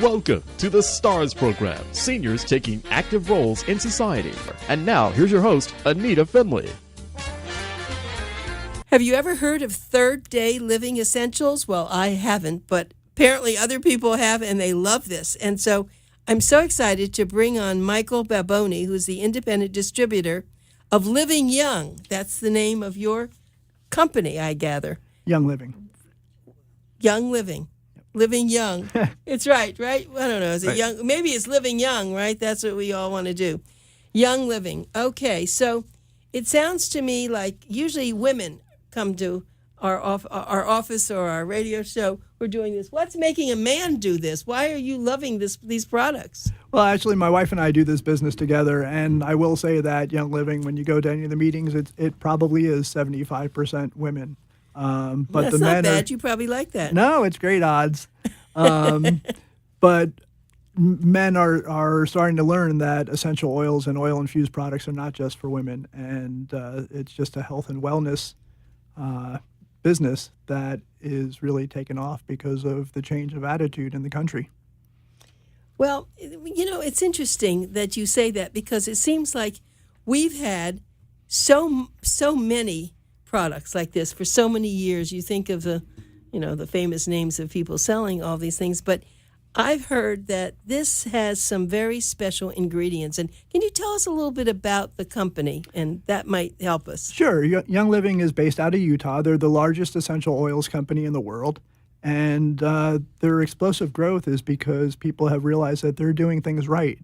Welcome to the STARS program, seniors taking active roles in society. And now, here's your host, ANITA FINLEY. Have you ever heard of third day living essentials? Well, I haven't, but apparently other people have, and they love this. And so I'm so excited to bring on Michael BABBONI, who's the independent distributor of Living Young. That's the name of your company, I gather. Young Living. Young Living. Living Young. It's right? I don't know. Is it young? Maybe it's Living Young, right? That's what we all want to do. Young Living. Okay, so it sounds to me like usually women come to our office or our radio show. We're doing this. What's making a man do this? Why are you loving these products? Well, actually, my wife and I do this business together, and I will say that Young Living, when you go to any of the meetings, it probably is 75% women. But that's the not men bad. You probably like that. No, it's great odds. But men are starting to learn that essential oils and oil-infused products are not just for women, and it's just a health and wellness business that is really taken off because of the change of attitude in the country. Well, it's interesting that you say that because it seems like we've had so many products like this for so many years. You think of the famous names of people selling all these things, but I've heard that this has some very special ingredients. And can you tell us a little bit about the company? And that might help us. Sure. Young Living is based out of Utah. They're the largest essential oils company in the world. And their explosive growth is because people have realized that they're doing things right.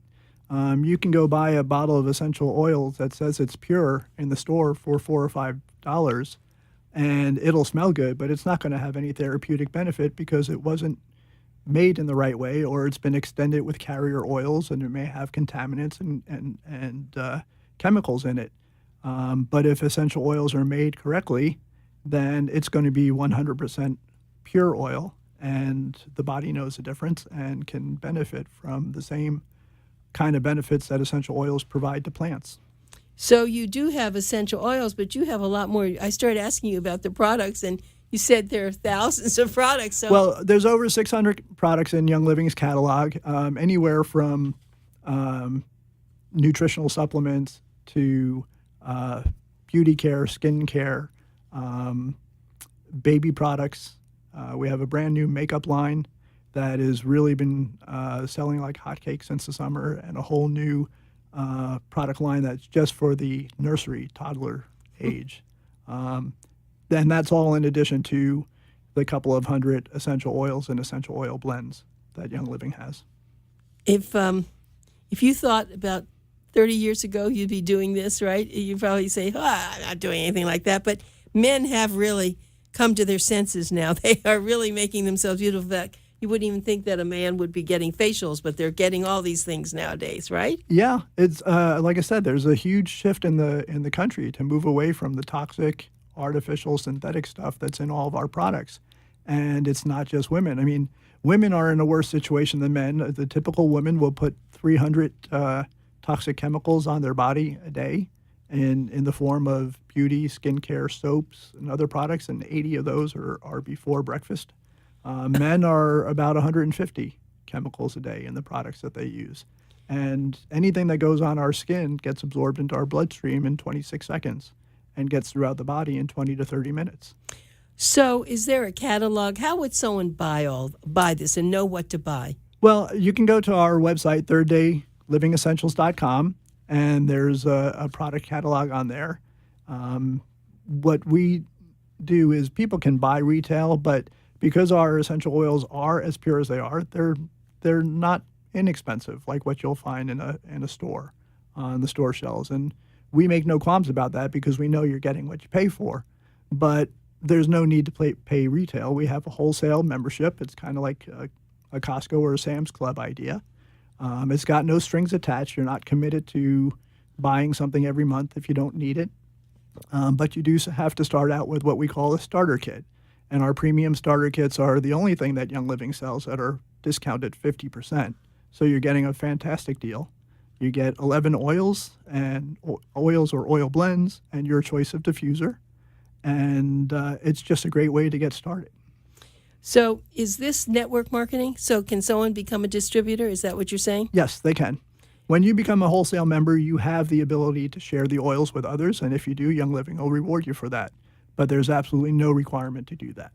You can go buy a bottle of essential oils that says it's pure in the store for $4 or $5, and it'll smell good, but it's not going to have any therapeutic benefit because it wasn't made in the right way, or it's been extended with carrier oils, and it may have contaminants and chemicals in it. But if essential oils are made correctly, then it's going to be 100% pure oil, and the body knows the difference and can benefit from the same kind of benefits that essential oils provide to plants. So you do have essential oils, but you have a lot more. I started asking you about the products, and you said there are thousands of products. So. Well, there's over 600 products in Young Living's catalog, anywhere from nutritional supplements to beauty care, skin care, baby products. We have a brand new makeup line that has really been selling like hotcakes since the summer, and a whole new product line that's just for the nursery toddler age. Then that's all in addition to the couple of hundred essential oils and essential oil blends that Young Living has. If you thought about 30 years ago you'd be doing this, right? You probably say, I'm not doing anything like that. But men have really come to their senses now. They are really making themselves beautiful. You wouldn't even think that a man would be getting facials, but they're getting all these things nowadays, right? Yeah, it's like I said, there's a huge shift in the country to move away from the toxic, artificial, synthetic stuff that's in all of our products. And it's not just women. I mean, women are in a worse situation than men. The typical woman will put 300 toxic chemicals on their body a day in the form of beauty, skincare, soaps, and other products, and 80 of those are before breakfast. Men are about 150 chemicals a day in the products that they use. And anything that goes on our skin gets absorbed into our bloodstream in 26 seconds and gets throughout the body in 20 to 30 minutes. So is there a catalog? How would someone buy this and know what to buy? Well, you can go to our website, thirddaylivingessentials.com, and there's a product catalog on there. What we do is people can buy retail, but because our essential oils are as pure as they are, they're not inexpensive like what you'll find in a store on the store shelves. And we make no qualms about that because we know you're getting what you pay for. But there's no need to pay retail. We have a wholesale membership. It's kind of like a Costco or a Sam's Club idea. It's got no strings attached. You're not committed to buying something every month if you don't need it. But you do have to start out with what we call a starter kit. And our premium starter kits are the only thing that Young Living sells that are discounted 50%. So you're getting a fantastic deal. You get 11 oils and oils or oil blends and your choice of diffuser. And it's just a great way to get started. So is this network marketing? So can someone become a distributor? Is that what you're saying? Yes, they can. When you become a wholesale member, you have the ability to share the oils with others, and if you do, Young Living will reward you for that. But there's absolutely no requirement to do that.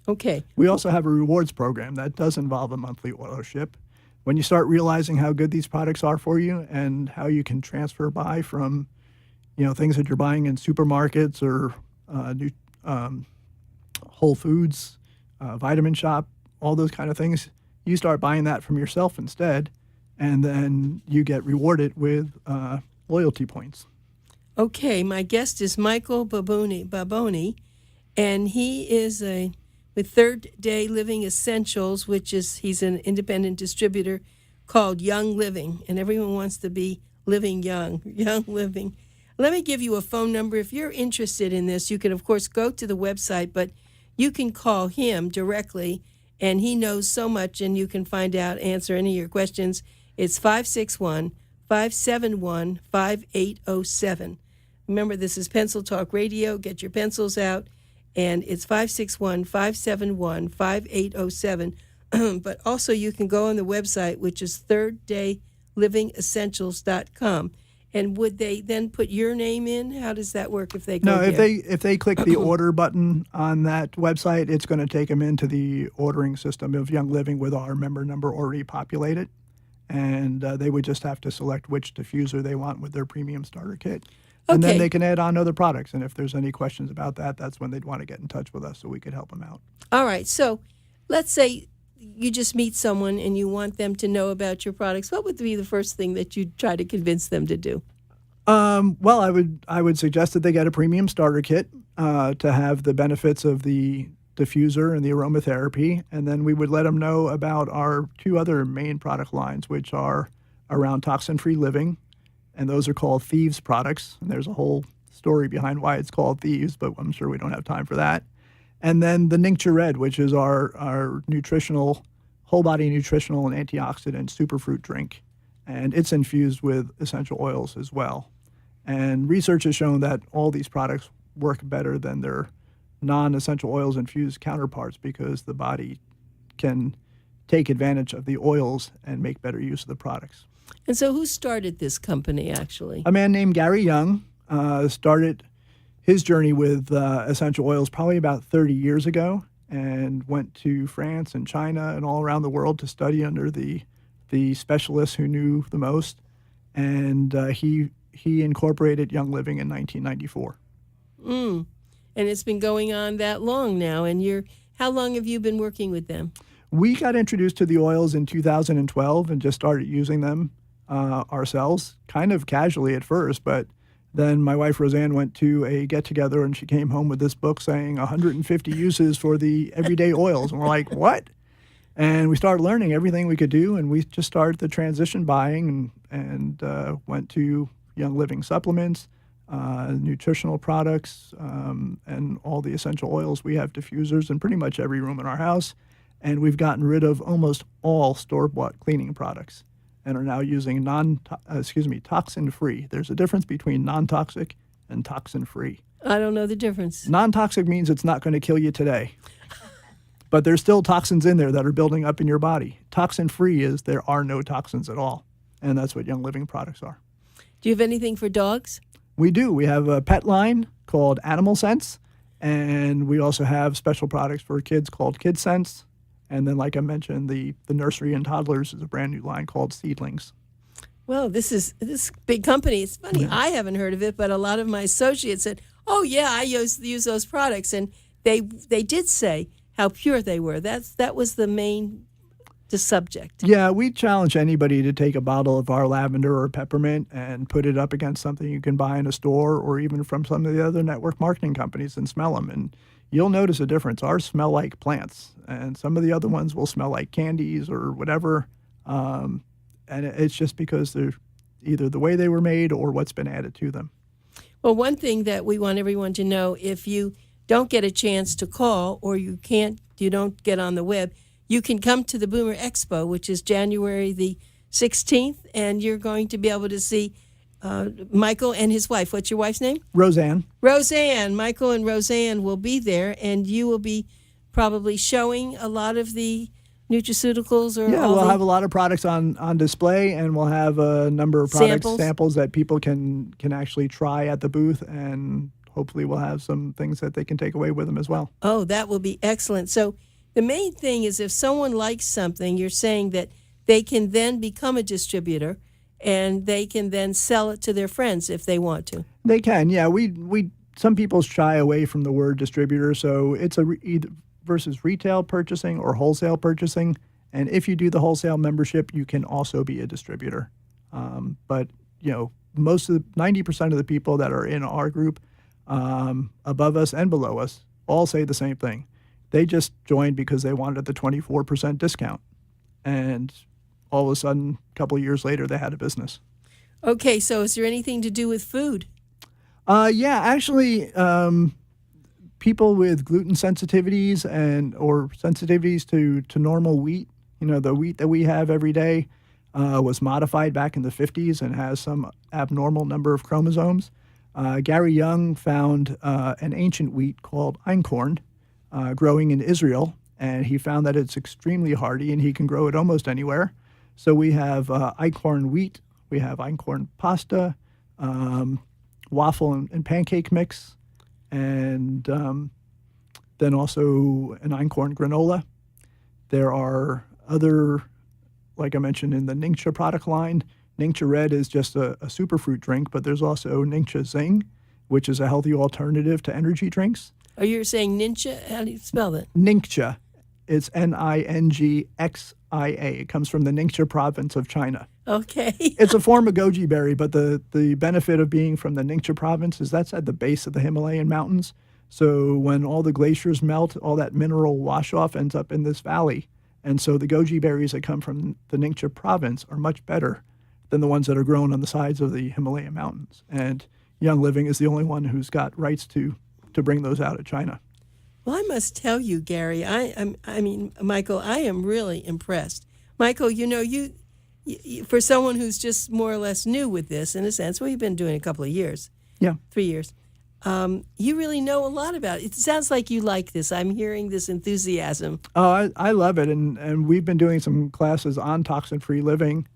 Okay. We also have a rewards program that does involve a monthly oil ship. When you start realizing how good these products are for you and how you can transfer buy from, things that you're buying in supermarkets or Whole Foods, Vitamin Shop, all those kind of things, you start buying that from yourself instead, and then you get rewarded with loyalty points. Okay, my guest is Michael BABBONI, and he is with Third Day Living Essentials, he's an independent distributor called Young Living, and everyone wants to be living young living. Let me give you a phone number. If you're interested in this, you can, of course, go to the website, but you can call him directly, and he knows so much, and you can answer any of your questions. It's 561-571-5807. Remember, this is Pencil Talk Radio. Get your pencils out, and it's 561-571-5807. But also you can go on the website, which is thirddaylivingessentials.com. And would they then put your name in? How does that work if they go No, there? if they click the order button on that website, it's going to take them into the ordering system of Young Living with our member number already populated. And they would just have to select which diffuser they want with their premium starter kit. And then they can add on other products. And if there's any questions about that, that's when they'd want to get in touch with us so we could help them out. All right. So let's say you just meet someone and you want them to know about your products. What would be the first thing that you'd try to convince them to do? Well, I would suggest that they get a premium starter kit to have the benefits of the diffuser and the aromatherapy. And then we would let them know about our two other main product lines, which are around toxin-free living. And those are called Thieves products. And there's a whole story behind why it's called Thieves, but I'm sure we don't have time for that. And then the Nincture Red, which is our nutritional, whole body nutritional and antioxidant superfruit drink. And it's infused with essential oils as well. And research has shown that all these products work better than their non-essential oils infused counterparts because the body can take advantage of the oils and make better use of the products. And so who started this company, actually? A man named Gary Young started his journey with essential oils probably about 30 years ago and went to France and China and all around the world to study under the specialists who knew the most. And he incorporated Young Living in 1994. And it's been going on that long now. And how long have you been working with them? We got introduced to the oils in 2012 and just started using them ourselves, kind of casually at first. But then my wife, Roseanne, went to a get-together and she came home with this book saying 150 uses for the everyday oils. And we're like, what? And we started learning everything we could do. And we just started the transition buying and went to Young Living supplements, nutritional products, and all the essential oils. We have diffusers in pretty much every room in our house. And we've gotten rid of almost all store-bought cleaning products and are now using toxin-free. There's a difference between non-toxic and toxin-free. I don't know the difference. Non-toxic means it's not going to kill you today. But there's still toxins in there that are building up in your body. Toxin-free is there are no toxins at all. And that's what Young Living products are. Do you have anything for dogs? We do. We have a pet line called Animal Sense. And we also have special products for kids called Kid Sense. And then, like I mentioned, the nursery and toddlers is a brand new line called Seedlings. Well, this big company. It's funny. Yeah. I haven't heard of it, but a lot of my associates said, "Oh yeah, I use those products," and they did say how pure they were. That was the subject. Yeah, we challenge anybody to take a bottle of our lavender or peppermint and put it up against something you can buy in a store or even from some of the other network marketing companies and smell them, and you'll notice a difference. Ours smell like plants, and some of the other ones will smell like candies or whatever. And it's just because they're either the way they were made or what's been added to them. Well, one thing that we want everyone to know, if you don't get a chance to call or you don't get on the web, you can come to the Boomer Expo, which is January the 16th, and you're going to be able to see Michael and his wife. What's your wife's name? Roseanne. Roseanne. Michael and Roseanne will be there, and you will be probably showing a lot of the nutraceuticals or Yeah, all we'll the have a lot of products on display, and we'll have a number of samples that people can actually try at the booth, and hopefully we'll have some things that they can take away with them as well. Oh, that will be excellent. So the main thing is if someone likes something, you're saying that they can then become a distributor and they can then sell it to their friends if they want to. They can, yeah. We some people shy away from the word distributor, so it's either versus retail purchasing or wholesale purchasing. And if you do the wholesale membership, you can also be a distributor. But most of 90% of the people that are in our group, above us and below us, all say the same thing. They just joined because they wanted the 24% discount, and all of a sudden, a couple of years later, they had a business. Okay, so is there anything to do with food? Yeah, actually, people with gluten sensitivities or sensitivities to normal wheat, the wheat that we have every day was modified back in the 50s and has some abnormal number of chromosomes. Gary Young found an ancient wheat called einkorn growing in Israel, and he found that it's extremely hardy and he can grow it almost anywhere. So we have einkorn wheat, we have einkorn pasta, waffle and pancake mix, and then also an einkorn granola. There are other, like I mentioned, in the Ningxia product line. Ningxia Red is just a superfruit drink, but there's also Ningxia Zing, which is a healthy alternative to energy drinks. Oh, you're saying ninja? How do you spell that? Ningxia. It's Ningxia. It comes from the Ningxia province of China. Okay. It's a form of goji berry, but the benefit of being from the Ningxia province is that's at the base of the Himalayan mountains. So when all the glaciers melt, all that mineral wash-off ends up in this valley. And so the goji berries that come from the Ningxia province are much better than the ones that are grown on the sides of the Himalayan mountains. And Young Living is the only one who's got rights to bring those out of China. Well, I must tell you, Gary, Michael, I am really impressed. Michael, you for someone who's just more or less new with this, in a sense, well, you've been doing it a couple of years. Yeah. 3 years. You really know a lot about it. It sounds like you like this. I'm hearing this enthusiasm. Oh, I love it. And we've been doing some classes on toxin-free living,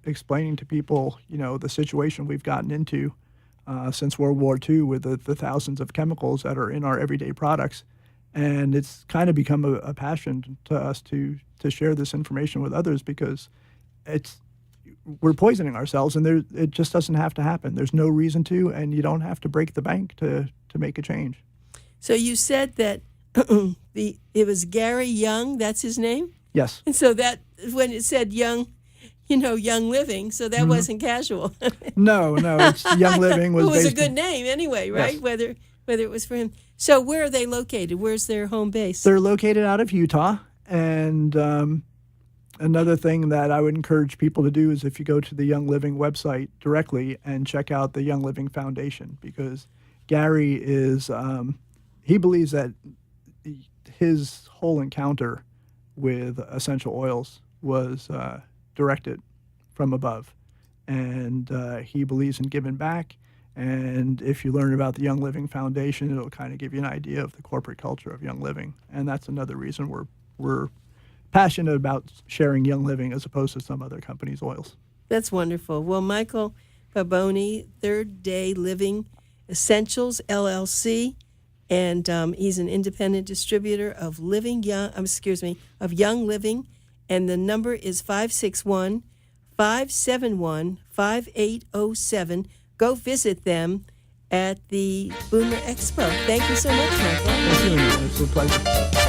explaining to people, the situation we've gotten into since World War II with the thousands of chemicals that are in our everyday products. And it's kind of become a passion to us to share this information with others because we're poisoning ourselves, and it just doesn't have to happen. There's no reason to, and you don't have to break the bank to make a change. So you said that it was Gary Young, that's his name? Yes. And so that when it said Young, Young Living, so that wasn't casual. No, it's Young Living was. It was a good name anyway, right? Yes. Whether it was for him. So where are they located? Where's their home base? They're located out of Utah, and another thing that I would encourage people to do is if you go to the Young Living website directly and check out the Young Living Foundation, because Gary he believes that his whole encounter with essential oils was directed from above, and he believes in giving back. And if you learn about the Young Living Foundation, it'll kind of give you an idea of the corporate culture of Young Living, and that's another reason we're passionate about sharing Young Living as opposed to some other companies' oils. That's wonderful. Well, Michael BABBONI, Third Day Living Essentials LLC, and he's an independent distributor of Young Living, and the number is 561-571-5807. Go visit them at the Boomer Expo. Thank you so much, Michael. Thank you. It's a pleasure.